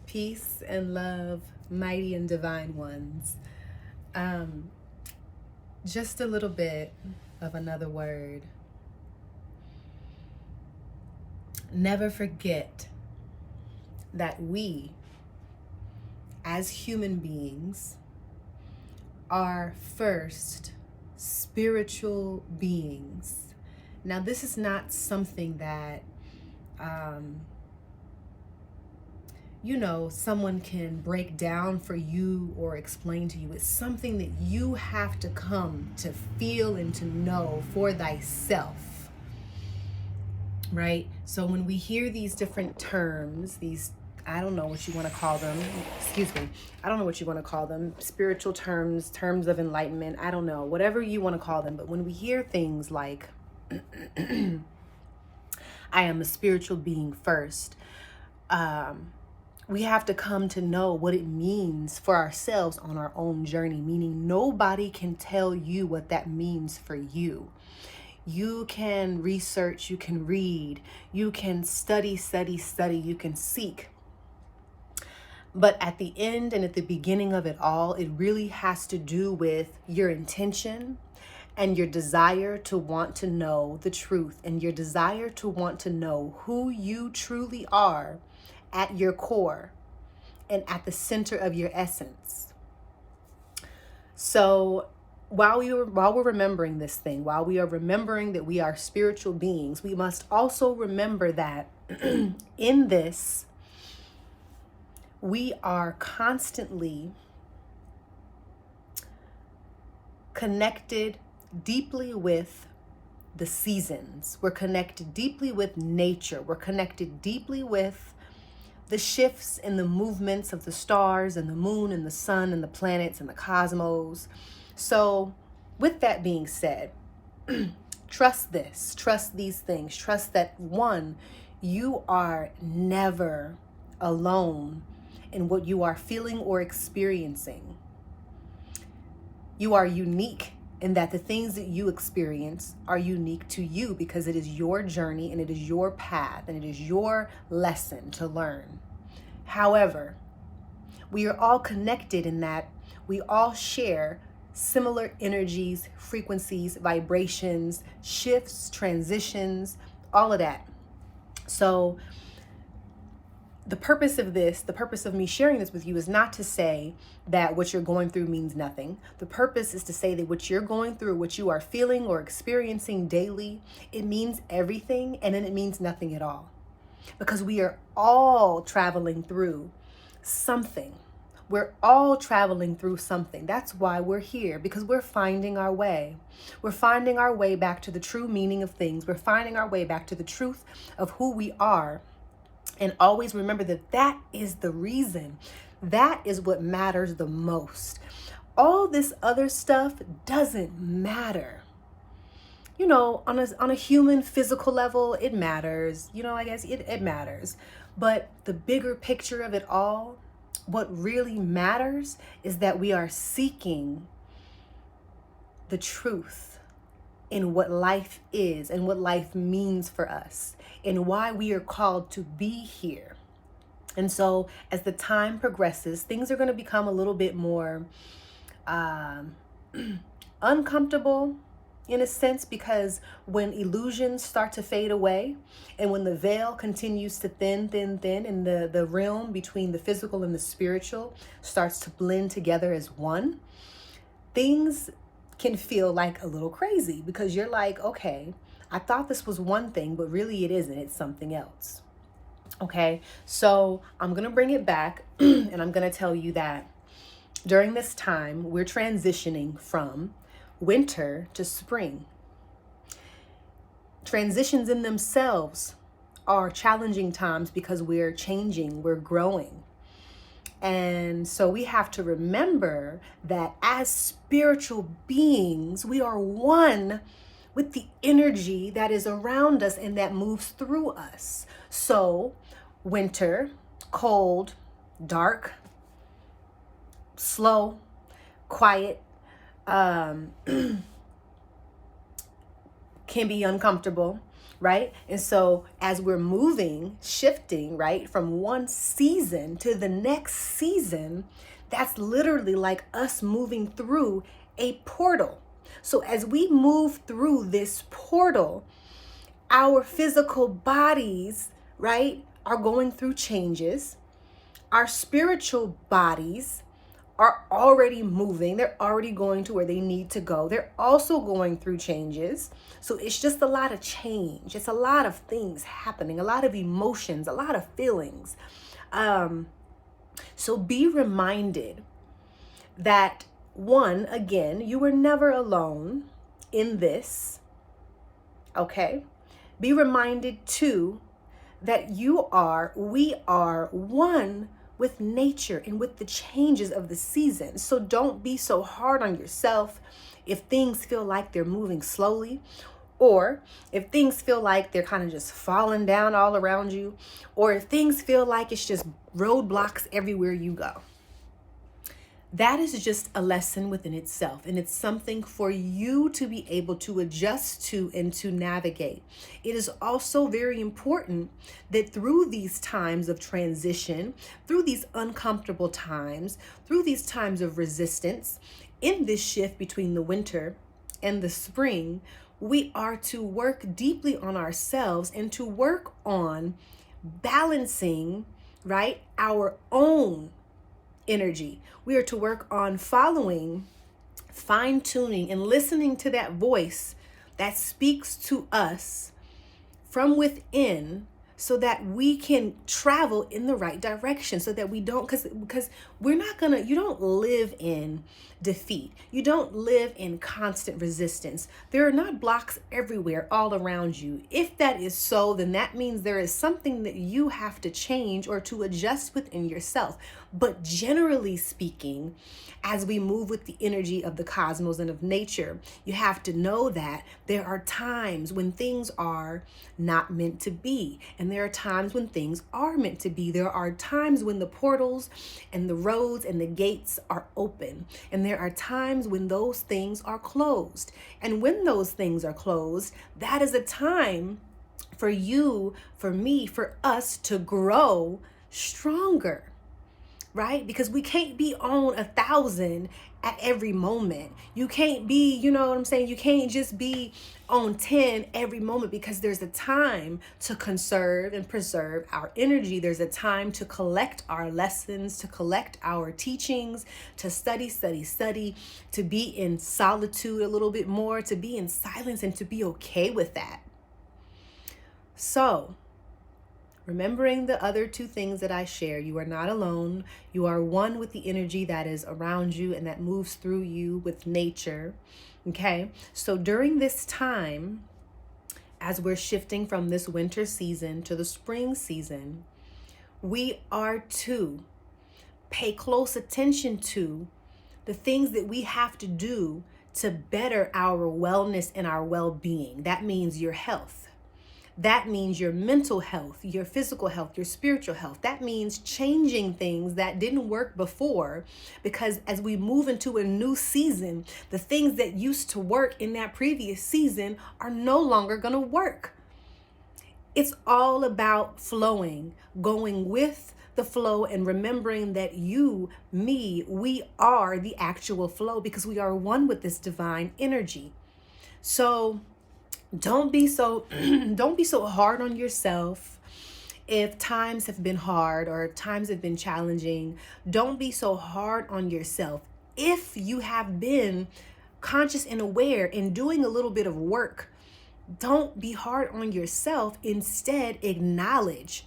Peace and love, mighty and divine ones. Um, just a little bit of another word. Never forget that we, as human beings, are first spiritual beings. Now, this is not something that someone can break down for you or explain to you. It's something that you have to come to feel and to know for thyself, right? So when we hear these different terms, I don't know what you want to call them. Excuse me. I don't know what you want to call them. Spiritual terms, terms of enlightenment. I don't know. Whatever you want to call them. But when we hear things like, I am a spiritual being first, we have to come to know what it means for ourselves on our own journey, meaning nobody can tell you what that means for you. You can research, you can read, you can study, you can seek. But at the end and at the beginning of it all, it really has to do with your intention and your desire to want to know the truth and your desire to want to know who you truly are at your core and at the center of your essence. So while we're remembering this thing, while we are remembering that we are spiritual beings, we must also remember that in this, we are constantly connected deeply with the seasons. We're connected deeply with nature. We're connected deeply with the shifts and the movements of the stars and the moon and the sun and the planets and the cosmos. So with that being said, trust this, trust these things, trust that one, you are never alone in what you are feeling or experiencing. You are unique in that the things that you experience are unique to you because it is your journey and it is your path and it is your lesson to learn. However, we are all connected in that we all share similar energies, frequencies, vibrations, shifts, transitions, all of that. So the purpose of me sharing this with you is not to say that what you're going through means nothing. The purpose is to say that what you're going through, what you are feeling or experiencing daily, it means everything and then it means nothing at all. Because we are all traveling through something. We're all traveling through something. That's why we're here, because we're finding our way. We're finding our way back to the true meaning of things. We're finding our way back to the truth of who we are. And always remember that that is the reason. That is what matters the most. All this other stuff doesn't matter. On a human physical level, it matters. I guess it matters. But the bigger picture of it all, what really matters is that we are seeking the truth in what life is and what life means for us and why we are called to be here. And so as the time progresses, things are going to become a little bit more uncomfortable in a sense, because when illusions start to fade away and when the veil continues to thin, and the realm between the physical and the spiritual starts to blend together as one, things can feel like a little crazy because you're like, okay, I thought this was one thing, but really it isn't. It's something else. Okay, so I'm going to bring it back and I'm going to tell you that during this time, we're transitioning from winter to spring. Transitions in themselves are challenging times because we're changing, we're growing. And so we have to remember that as spiritual beings, we are one with the energy that is around us and that moves through us. So winter, cold, dark, slow, quiet, can be uncomfortable. right? And so as we're moving, shifting, right, from one season to the next season, that's literally like us moving through a portal. So as we move through this portal, our physical bodies, right, are going through changes. Our spiritual bodies are already moving. They're already going to where they need to go. They're also going through changes. So it's just a lot of change. It's a lot of things happening, a lot of emotions, a lot of feelings. So be reminded that, one, again, you were never alone in this. Okay? Be reminded, two, that we are one with nature and with the changes of the season. So don't be so hard on yourself if things feel like they're moving slowly, or if things feel like they're kind of just falling down all around you, or if things feel like it's just roadblocks everywhere you go. That is just a lesson within itself, and it's something for you to be able to adjust to and to navigate. It is also very important that through these times of transition, through these uncomfortable times, through these times of resistance, in this shift between the winter and the spring, we are to work deeply on ourselves and to work on balancing, right, our own energy. We are to work on following, fine-tuning, and listening to that voice that speaks to us from within, so that we can travel in the right direction, so that we don't, because we're not gonna, you don't live in defeat. You don't live in constant resistance. There are not blocks everywhere all around you. If that is so, then that means there is something that you have to change or to adjust within yourself. But generally speaking, as we move with the energy of the cosmos and of nature, you have to know that there are times when things are not meant to be, and there are times when things are meant to be. There are times when the portals and the roads and the gates are open, and there are times when those things are closed. And when those things are closed, that is a time for you, for me, for us to grow stronger, right? Because we can't be on 1,000 at every moment. You can't be, you know what I'm saying? You can't just be on 10 every moment, because there's a time to conserve and preserve our energy. There's a time to collect our lessons, to collect our teachings, to study, to be in solitude a little bit more, to be in silence, and to be okay with that. So, remembering the other two things that I share, you are not alone. You are one with the energy that is around you and that moves through you with nature. Okay, so during this time, as we're shifting from this winter season to the spring season, we are to pay close attention to the things that we have to do to better our wellness and our well-being. That means your health. That means your mental health, your physical health, your spiritual health. That means changing things that didn't work before, because as we move into a new season, the things that used to work in that previous season are no longer going to work. It's all about flowing, going with the flow, and remembering that you, me, we are the actual flow, because we are one with this divine energy. So don't be so hard on yourself if times have been hard or times have been challenging. Don't be so hard on yourself if you have been conscious and aware and doing a little bit of work. Don't be hard on yourself. Instead, acknowledge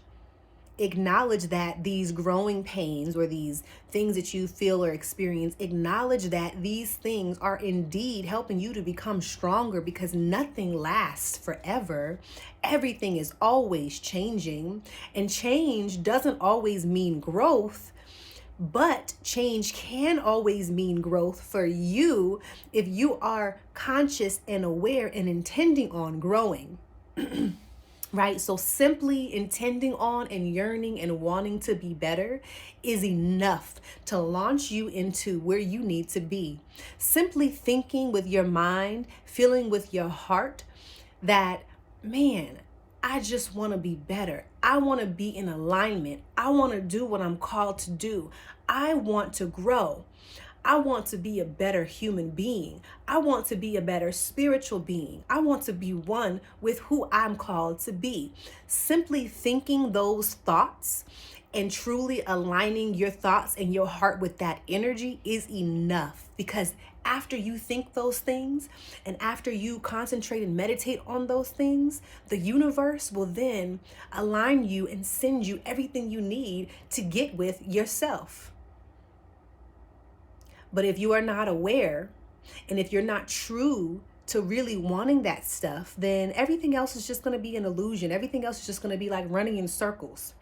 that these growing pains or these things that you feel or experience, acknowledge that these things are indeed helping you to become stronger, because nothing lasts forever. Everything is always changing, and change doesn't always mean growth, but change can always mean growth for you if you are conscious and aware and intending on growing. Right? So simply intending on and yearning and wanting to be better is enough to launch you into where you need to be. Simply thinking with your mind, feeling with your heart that man, I just want to be better. I want to be in alignment. I want to do what I'm called to do. I want to grow. I want to be a better human being. I want to be a better spiritual being. I want to be one with who I'm called to be. Simply thinking those thoughts and truly aligning your thoughts and your heart with that energy is enough, because after you think those things and after you concentrate and meditate on those things, the universe will then align you and send you everything you need to get with yourself. But if you are not aware, and if you're not true to really wanting that stuff, then everything else is just going to be an illusion. Everything else is just going to be like running in circles,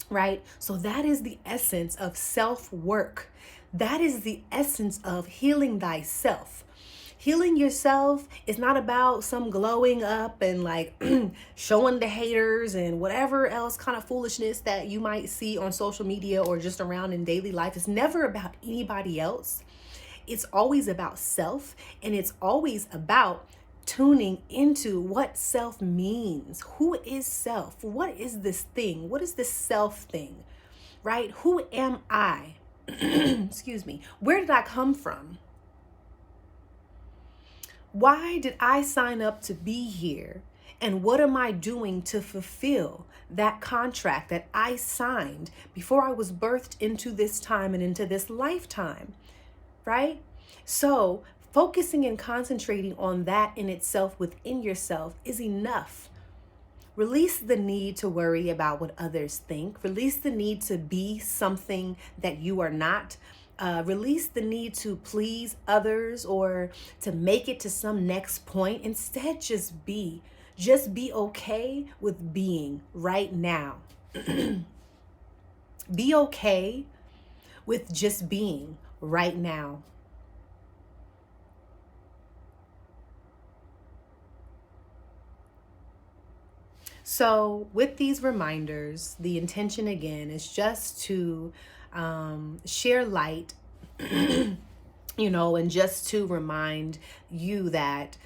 right? So that is the essence of self-work. That is the essence of healing thyself. Healing yourself is not about some glowing up and like showing the haters and whatever else kind of foolishness that you might see on social media or just around in daily life. It's never about anybody else. It's always about self, and it's always about tuning into what self means. Who is self? What is this thing? What is this self thing, right? Who am I? Excuse me. Where did I come from? Why did I sign up to be here? And what am I doing to fulfill that contract that I signed before I was birthed into this time and into this lifetime, right? So focusing and concentrating on that in itself within yourself is enough. Release the need to worry about what others think. Release the need to be something that you are not. Release the need to please others or to make it to some next point. Instead, just be. Just be okay with being right now. Be okay with just being right now. So with these reminders, the intention again is just to share light, and just to remind you that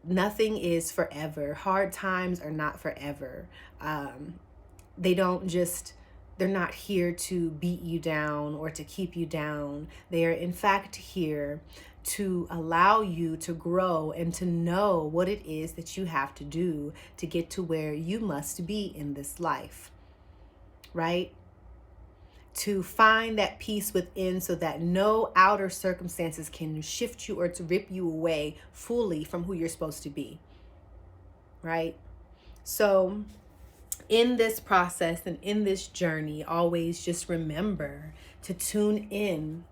nothing is forever. Hard times are not forever. They're not here to beat you down or to keep you down. They are in fact here to allow you to grow and to know what it is that you have to do to get to where you must be in this life, right? To find that peace within so that no outer circumstances can shift you or to rip you away fully from who you're supposed to be, right? So in this process and in this journey, always just remember to tune in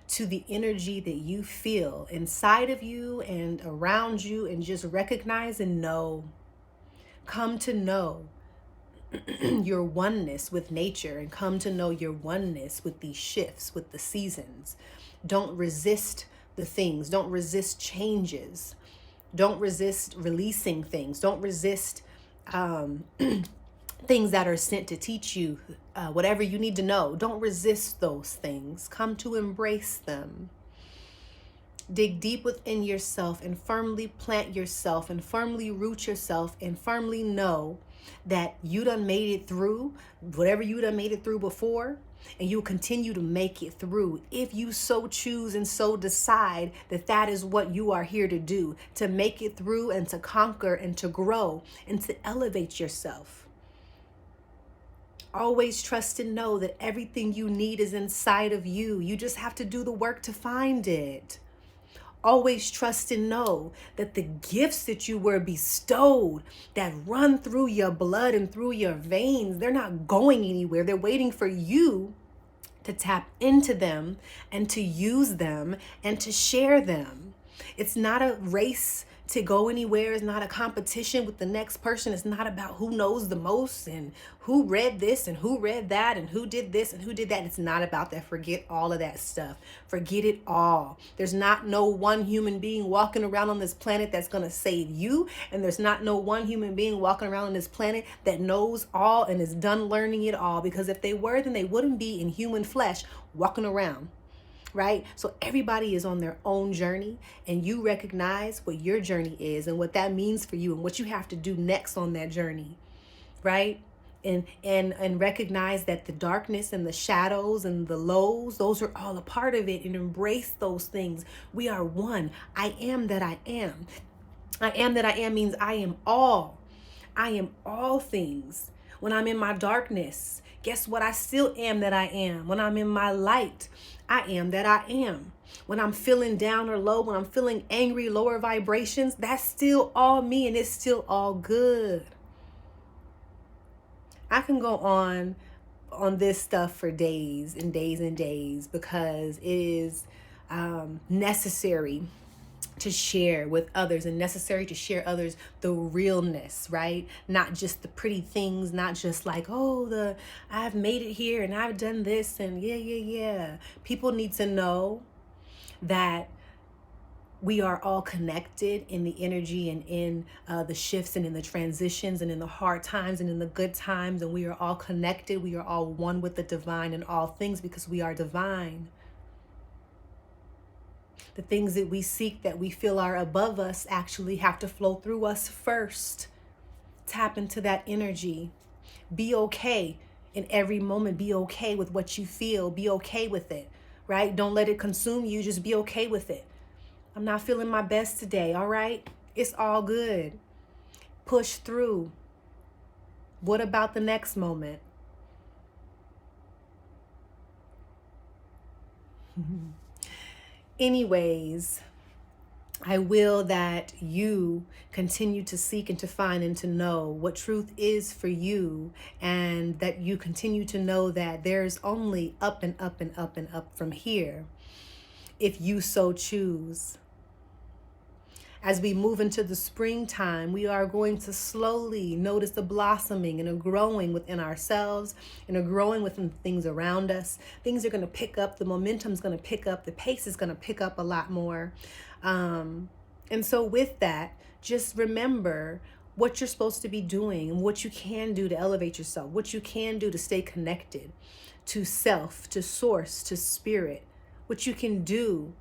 to the energy that you feel inside of you and around you, and just recognize and know, come to know your oneness with nature, and come to know your oneness with these shifts, with the seasons. Don't resist the things. Don't resist changes. Don't resist releasing things. Don't resist things that are sent to teach you whatever you need to know. Don't resist those things. Come to embrace them. Dig deep within yourself and firmly plant yourself and firmly root yourself and firmly know that you done made it through whatever you done made it through before, and you'll continue to make it through if you so choose and so decide that that is what you are here to do, to make it through and to conquer and to grow and to elevate yourself. Always trust and know that everything you need is inside of you. You just have to do the work to find it. Always trust and know that the gifts that you were bestowed, that run through your blood and through your veins, they're not going anywhere. They're waiting for you to tap into them and to use them and to share them. It's not a race to go anywhere. It's not a competition with the next person. It's not about who knows the most and who read this and who read that and who did this and who did that. It's not about that. Forget all of that stuff. Forget it all. There's not no one human being walking around on this planet that's going to save you. And there's not no one human being walking around on this planet that knows all and is done learning it all. Because if they were, then they wouldn't be in human flesh walking around. right? So everybody is on their own journey, and you recognize what your journey is and what that means for you and what you have to do next on that journey, right? And recognize that the darkness and the shadows and the lows, those are all a part of it, and embrace those things. We are one. I am that I am. I am that I am means I am all. I am all things. When I'm in my darkness, guess what? I still am that I am. When I'm in my light, I am that I am. When I'm feeling down or low, when I'm feeling angry, lower vibrations, that's still all me, and it's still all good. I can go on this stuff for days and days and days, because it is necessary to share with others, and necessary to share others the realness, right? Not just the pretty things, not just like, oh, I've made it here and I've done this and yeah. People need to know that we are all connected in the energy and in the shifts and in the transitions and in the hard times and in the good times. And we are all connected. We are all one with the divine in all things, because we are divine. The things that we seek, that we feel are above us, actually have to flow through us first. Tap into that energy. Be okay in every moment. Be okay with what you feel. Be okay with it, right? Don't let it consume you. Just be okay with it. I'm not feeling my best today, all right? It's all good. Push through. What about the next moment? Anyways, I will that you continue to seek and to find and to know what truth is for you, and that you continue to know that there's only up and up and up and up from here, if you so choose. As we move into the springtime, we are going to slowly notice the blossoming and a growing within ourselves and a growing within things around us. Things are going to pick up. The momentum's going to pick up. The pace is going to pick up a lot more. And so with that, just remember what you're supposed to be doing and what you can do to elevate yourself, what you can do to stay connected to self, to source, to spirit, what you can do,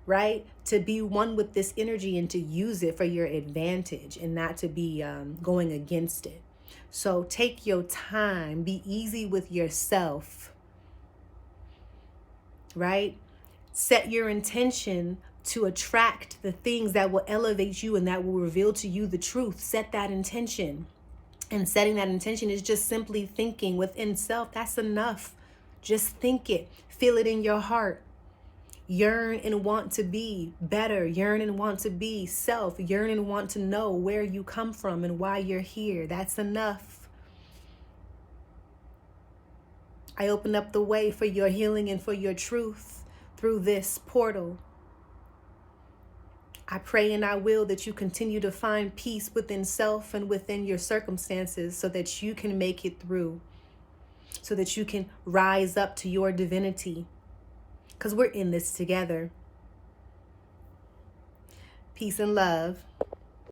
right? To be one with this energy and to use it for your advantage and not to be going against it. So take your time, be easy with yourself, right? Set your intention to attract the things that will elevate you and that will reveal to you the truth. Set that intention. And setting that intention is just simply thinking within self. That's enough. Just think it. Feel it in your heart. Yearn and want to be better. Yearn and want to be self. Yearn and want to know where you come from and why you're here. That's enough. I open up the way for your healing and for your truth through this portal. I pray and I will that you continue to find peace within self and within your circumstances, so that you can make it through, so that you can rise up to your divinity. Because we're in this together. Peace and love.